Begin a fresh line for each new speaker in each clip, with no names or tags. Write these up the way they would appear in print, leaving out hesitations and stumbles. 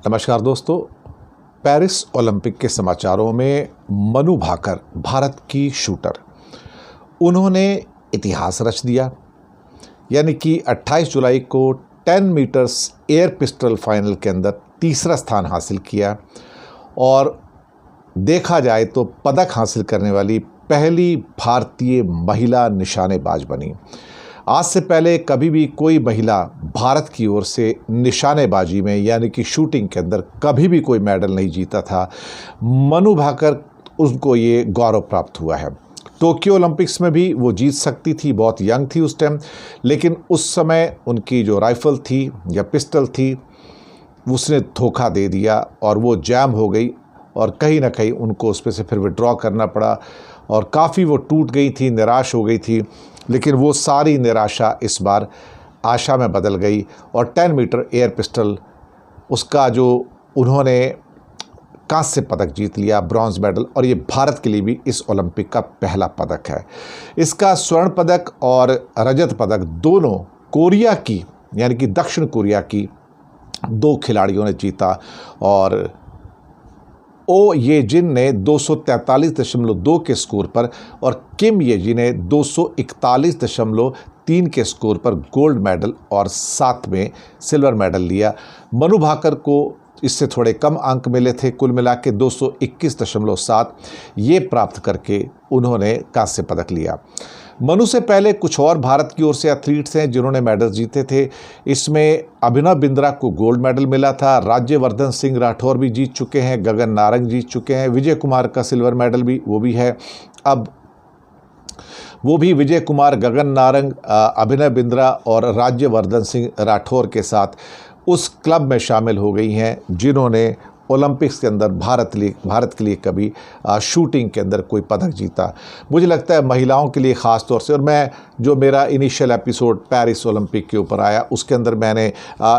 नमस्कार दोस्तों, Paris Olympic के समाचारों में मनु भाकर, भारत की शूटर, उन्होंने इतिहास रच दिया। यानी कि 28 जुलाई को 10 मीटर्स एयर पिस्टल फाइनल के अंदर तीसरा स्थान हासिल किया और देखा जाए तो पदक हासिल करने वाली पहली भारतीय महिला निशानेबाज बनी। आज से पहले कभी भी कोई महिला भारत की ओर से निशानेबाजी में यानी कि शूटिंग के अंदर कभी भी कोई मेडल नहीं जीता था। मनु भाकर, उनको ये गौरव प्राप्त हुआ है। टोक्यो ओलंपिक्स में भी वो जीत सकती थी, बहुत यंग थी उस टाइम, लेकिन उस समय उनकी जो राइफ़ल थी या पिस्टल थी उसने धोखा दे दिया और वो जैम हो गई और कहीं ना कहीं उनको उस पर से फिर विड्रॉ करना पड़ा और काफ़ी वो टूट गई थी, निराश हो गई थी। लेकिन वो सारी निराशा इस बार आशा में बदल गई और 10 मीटर एयर पिस्टल, उसका जो उन्होंने कांस्य पदक जीत लिया, ब्रॉन्ज मेडल, और ये भारत के लिए भी इस ओलंपिक का पहला पदक है। इसका स्वर्ण पदक और रजत पदक दोनों कोरिया की यानी कि दक्षिण कोरिया की 2 खिलाड़ियों ने जीता और ओ ये जिन ने 243.2 के स्कोर पर और किम ये जी ने 241.3 के स्कोर पर गोल्ड मेडल और साथ में सिल्वर मेडल लिया। मनु भाकर को इससे थोड़े कम अंक मिले थे, कुल मिला के 221.7 ये प्राप्त करके उन्होंने कांस्य पदक लिया। मनु से पहले कुछ और भारत की ओर से एथलीट्स हैं जिन्होंने मेडल जीते थे। इसमें अभिनव बिंद्रा को गोल्ड मेडल मिला था, राज्यवर्धन सिंह राठौर भी जीत चुके हैं, गगन नारंग जीत चुके हैं, विजय कुमार का सिल्वर मेडल भी वो भी है। अब वो भी विजय कुमार, गगन नारंग, अभिनव बिंद्रा और राज्यवर्धन सिंह राठौर के साथ उस क्लब में शामिल हो गई हैं जिन्होंने ओलंपिक्स के अंदर भारत के लिए कभी शूटिंग के अंदर कोई पदक जीता। मुझे लगता है महिलाओं के लिए ख़ास तौर से, और मैं जो मेरा इनिशियल एपिसोड पेरिस ओलंपिक के ऊपर आया उसके अंदर मैंने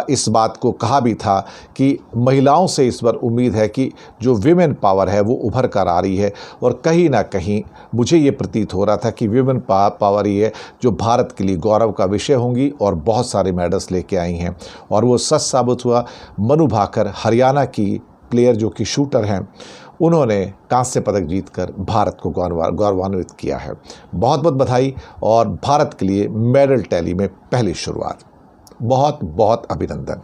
इस बात को कहा भी था कि महिलाओं से इस बार उम्मीद है कि जो विमेन पावर है वो उभर कर आ रही है और कहीं ना कहीं मुझे ये प्रतीत हो रहा था कि विमेन पावर ही है जो भारत के लिए गौरव का विषय होंगी और बहुत सारे मेडल्स लेके आई हैं और वो सच साबित हुआ। मनु भाकर, हरियाणा की प्लेयर जो कि शूटर हैं, उन्होंने कांस्य पदक जीतकर भारत को गौरवान्वित किया है। बहुत बहुत बधाई और भारत के लिए मेडल टैली में पहली शुरुआत। बहुत बहुत अभिनंदन।